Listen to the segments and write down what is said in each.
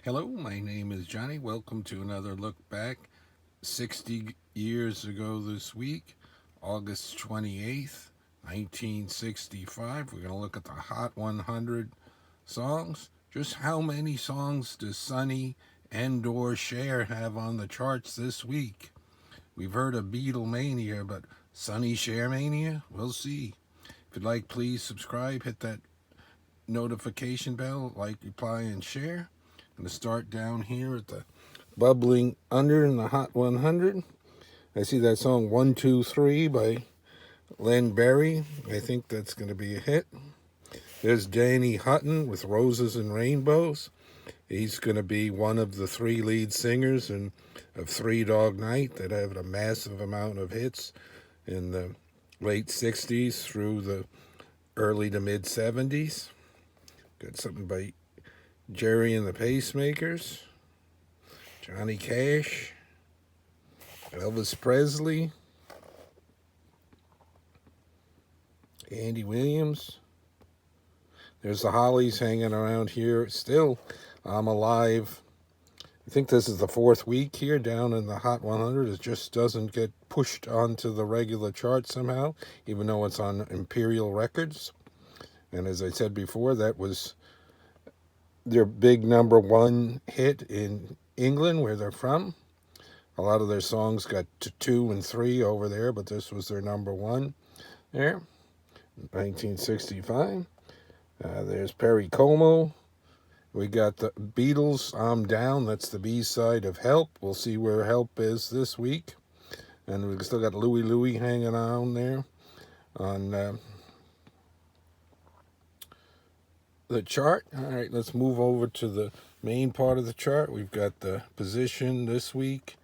Hello, my name is Johnny. Welcome to another look back 60 years ago this week, August 28th, 1965. We're going to look at the Hot 100 songs. Just how many songs does Sonny and/or Cher have on the charts this week? We've heard of Beatlemania, but Sonny Cher Mania? We'll see. If you'd like, please subscribe, hit that notification bell, like, reply, and share. I'm going to start down here at the bubbling under in the Hot 100. I see that song 123 by Len Berry. I think that's going to be a hit. There's Danny Hutton with Roses and Rainbows. He's going to be one of the three lead singers of Three Dog Night that had a massive amount of hits in the late 60s through the early to mid 70s. Got something by Jerry and the Pacemakers, Johnny Cash, Elvis Presley, Andy Williams. There's the Hollies hanging around here. Still, I'm Alive. I think this is the fourth week here down in the Hot 100. It just doesn't get pushed onto the regular chart somehow, even though it's on Imperial Records. And as I said before, that was their big number one hit in England, where they're from. A lot of their songs got to 2 and 3 over there, but this was their number one there, 1965. There's Perry Como. We got the Beatles, I'm Down. That's the B-side of Help. We'll see where Help is this week. And we've still got Louie Louie hanging on there on the chart. All right, let's move over to the main part of the chart. We've got the position this week,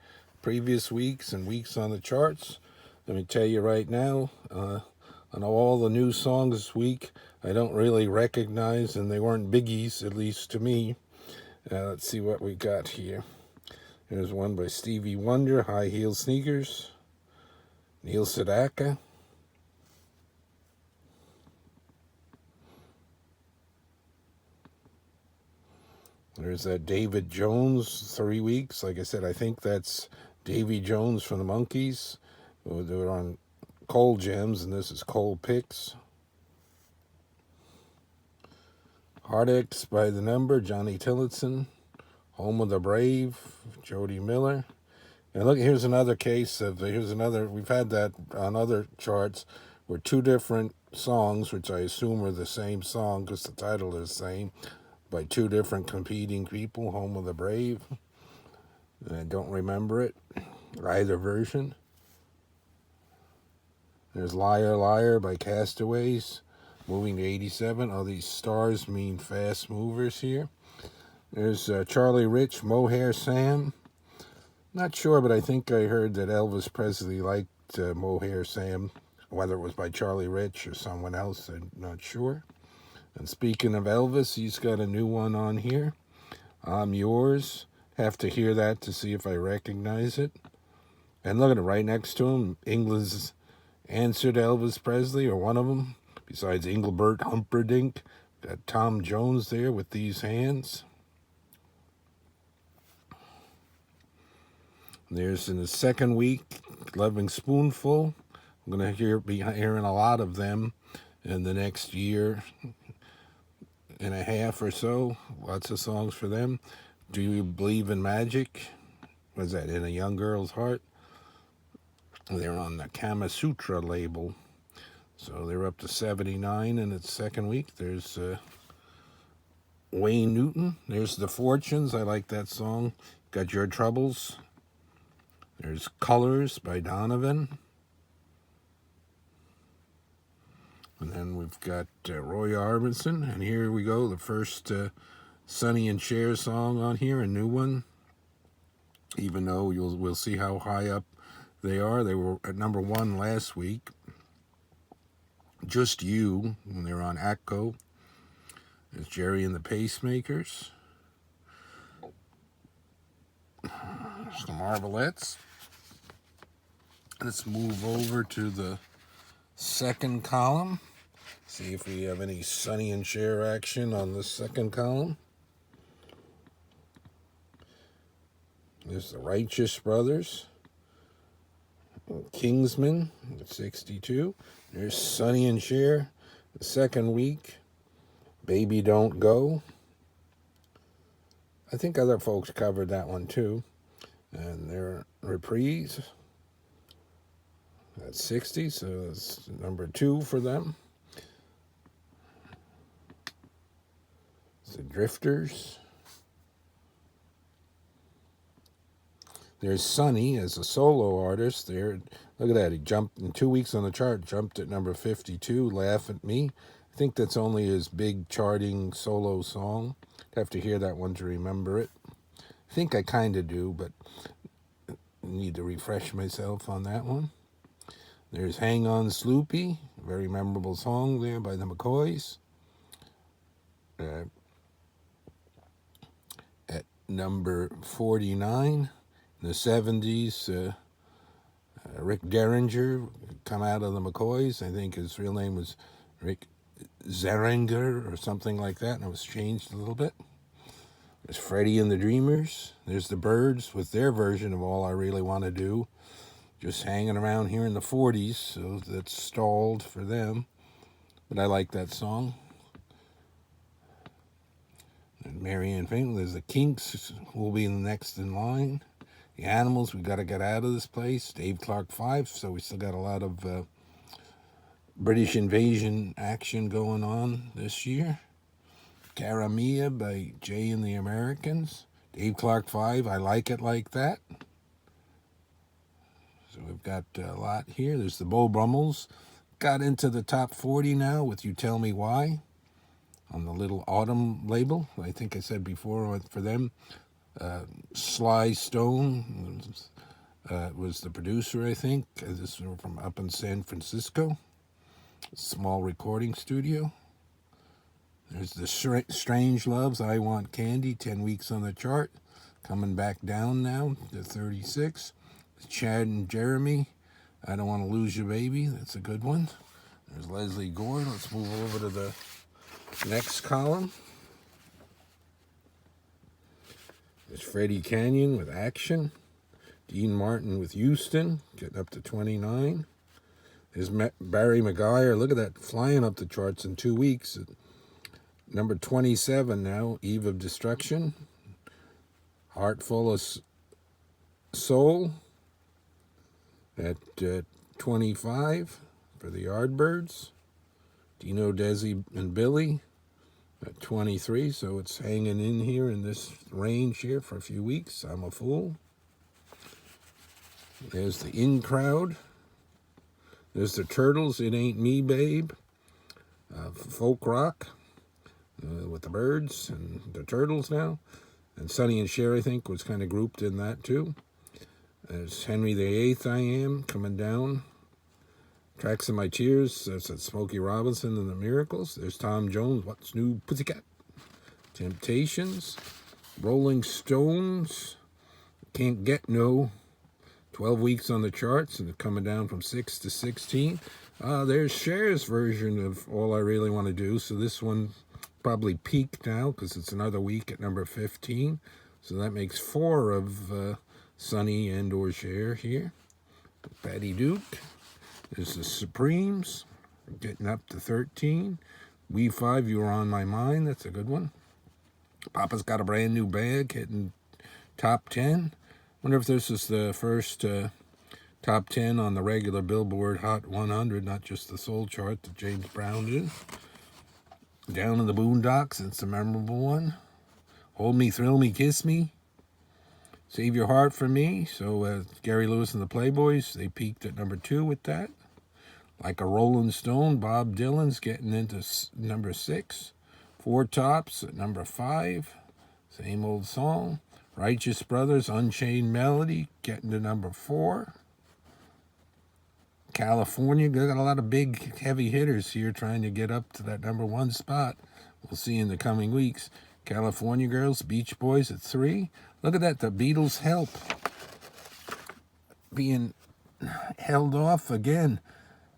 previous weeks, and weeks on the charts. Let me tell you right now, on all the new songs this week, I don't really recognize, and they weren't biggies, at least to me. Let's see what we got here. There's one by Stevie Wonder, High Heel Sneakers, Neil Sedaka. There's that David Jones, 3 weeks. Like I said, I think that's Davy Jones from the Monkees. They're on Cold Gems, and this is Cold Picks. Heartaches by the Number, Johnny Tillotson. Home of the Brave, Jody Miller. And look, here's another case of, we've had that on other charts, where two different songs, which I assume are the same song because the title is the same, by two different competing people. Home of the Brave. I don't remember it, either version. There's Liar Liar by Castaways, moving to 87. All these stars mean fast movers here. There's Charlie Rich, Mohair Sam. Not sure, but I think I heard that Elvis Presley liked Mohair Sam, whether it was by Charlie Rich or someone else, I'm not sure. And speaking of Elvis, he's got a new one on here. I'm Yours. Have to hear that to see if I recognize it. And look at it right next to him. England's answer to Elvis Presley, or one of them, besides Engelbert Humperdinck. Got Tom Jones there with These Hands. There's in the second week, Loving Spoonful. I'm going to be hearing a lot of them in the next year and a half or so. Lots of songs for them. Do You Believe in Magic? What's that, In a Young Girl's Heart? They're on the Kama Sutra label. So they're up to 79 in its second week. There's Wayne Newton. There's The Fortunes. I like that song. Got Your Troubles. There's Colors by Donovan. And then we've got Roy Orbison. And here we go, the first Sonny and Cher song on here, a new one. Even though we'll see how high up they are. They were at number one last week. Just You, when they were on ACO. There's Jerry and the Pacemakers. There's the Marvelettes. Let's move over to the second column. See if we have any Sonny and Cher action on the second column. There's the Righteous Brothers. Kingsman, 62. There's Sonny and Cher, the second week. Baby Don't Go. I think other folks covered that one too. And their Reprise at 60, so that's number 2 for them. It's the Drifters. There's Sonny as a solo artist. There, look at that. He jumped in 2 weeks on the chart, jumped at number 52. Laugh at Me. I think that's only his big charting solo song. I'd have to hear that one to remember it. I think I kind of do, but I need to refresh myself on that one. There's Hang On Sloopy, a very memorable song there by the McCoys. At number 49. In the 70s, Rick Derringer come out of the McCoys. I think his real name was Rick Zeringer or something like that, and it was changed a little bit. There's Freddie and the Dreamers. There's the Byrds with their version of All I Really Want to Do. Just hanging around here in the 40s, so that's stalled for them. But I like that song. And Marianne Faithfull, there's the Kinks, who will be next in line. The Animals, we got to get out of this place. Dave Clark 5, so we still got a lot of British invasion action going on this year. Cara Mia by Jay and the Americans. Dave Clark 5, I Like It Like That. So we've got a lot here. There's the Beau Brummels. Got into the top 40 now with You Tell Me Why on the little Autumn label. I think I said before for them. Sly Stone was the producer, I think. This was from up in San Francisco. Small recording studio. There's the Strange Loves, I Want Candy, 10 weeks on the chart. Coming back down now to 36. Chad and Jeremy, I Don't Want to Lose You Baby. That's a good one. There's Leslie Gore. Let's move over to the next column. There's Freddie Canyon with Action. Dean Martin with Houston, getting up to 29. There's Barry McGuire. Look at that, flying up the charts in 2 weeks. Number 27 now, Eve of Destruction. Heart Full of Soul at 25 for the Yardbirds. Dino, Desi, and Billy at 23, so it's hanging in here in this range here for a few weeks. I'm a Fool. There's the In Crowd. There's the Turtles, It Ain't Me, Babe. Folk rock with the Byrds and the Turtles now. And Sonny and Cher, I think, was kind of grouped in that too. There's Henry VIII, I Am, coming down. Tracks of My Tears, that's at Smokey Robinson and the Miracles. There's Tom Jones, What's New, Pussycat. Temptations. Rolling Stones, Can't Get No. 12 weeks on the charts, and coming down from 6 to 16. There's Cher's version of All I Really Want to Do, so this one probably peaked now because it's another week at number 15. So that makes 4 of Sonny and or Cher here. Patty Duke. There's the Supremes, getting up to 13. We 5, You Were On My Mind, that's a good one. Papa's Got a Brand New Bag, hitting top 10. Wonder if this is the first top 10 on the regular Billboard Hot 100, not just the soul chart that James Brown did. Down in the Boondocks, it's a memorable one. Hold Me, Thrill Me, Kiss Me. Save Your Heart for Me. So Gary Lewis and the Playboys, they peaked at number 2 with that. Like a Rolling Stone, Bob Dylan's getting into number 6. Four Tops at number 5. Same old song. Righteous Brothers, Unchained Melody, getting to number 4. California, got a lot of big, heavy hitters here trying to get up to that number 1 spot. We'll see in the coming weeks. California Girls, Beach Boys at 3. Look at that, the Beatles' Help being held off again.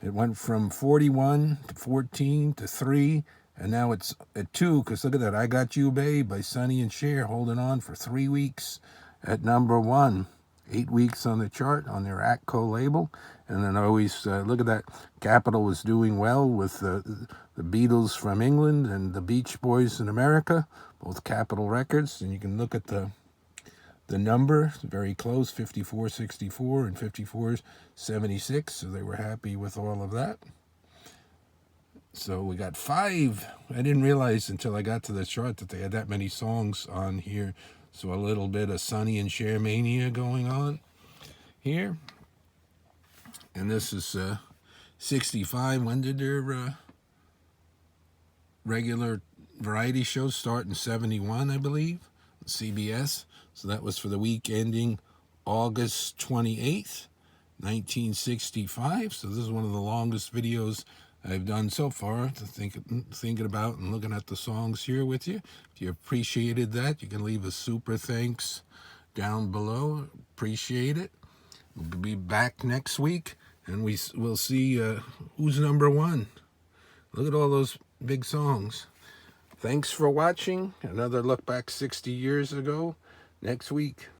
It went from 41 to 14 to 3, and now it's at 2, because look at that, I Got You, Babe by Sonny and Cher, holding on for 3 weeks at number 1. 8 weeks on the chart on their ATCO label. And then I always look at that. Capitol was doing well with the Beatles from England and the Beach Boys in America, both Capitol records. And you can look at the number, very close, 54.64 and 54.76. So they were happy with all of that. So we got 5. I didn't realize until I got to the chart that they had that many songs on here. So a little bit of Sonny and Cher mania going on here. And this is 65. When did their regular variety shows start? In 71, I believe, CBS. So that was for the week ending August 28th, 1965. So this is one of the longest videos I've done so far, thinking about and looking at the songs here with you. If you appreciated that, you can leave a super thanks down below. Appreciate it. We'll be back next week, and we'll see who's number 1. Look at all those big songs. Thanks for watching. Another look back 60 years ago next week.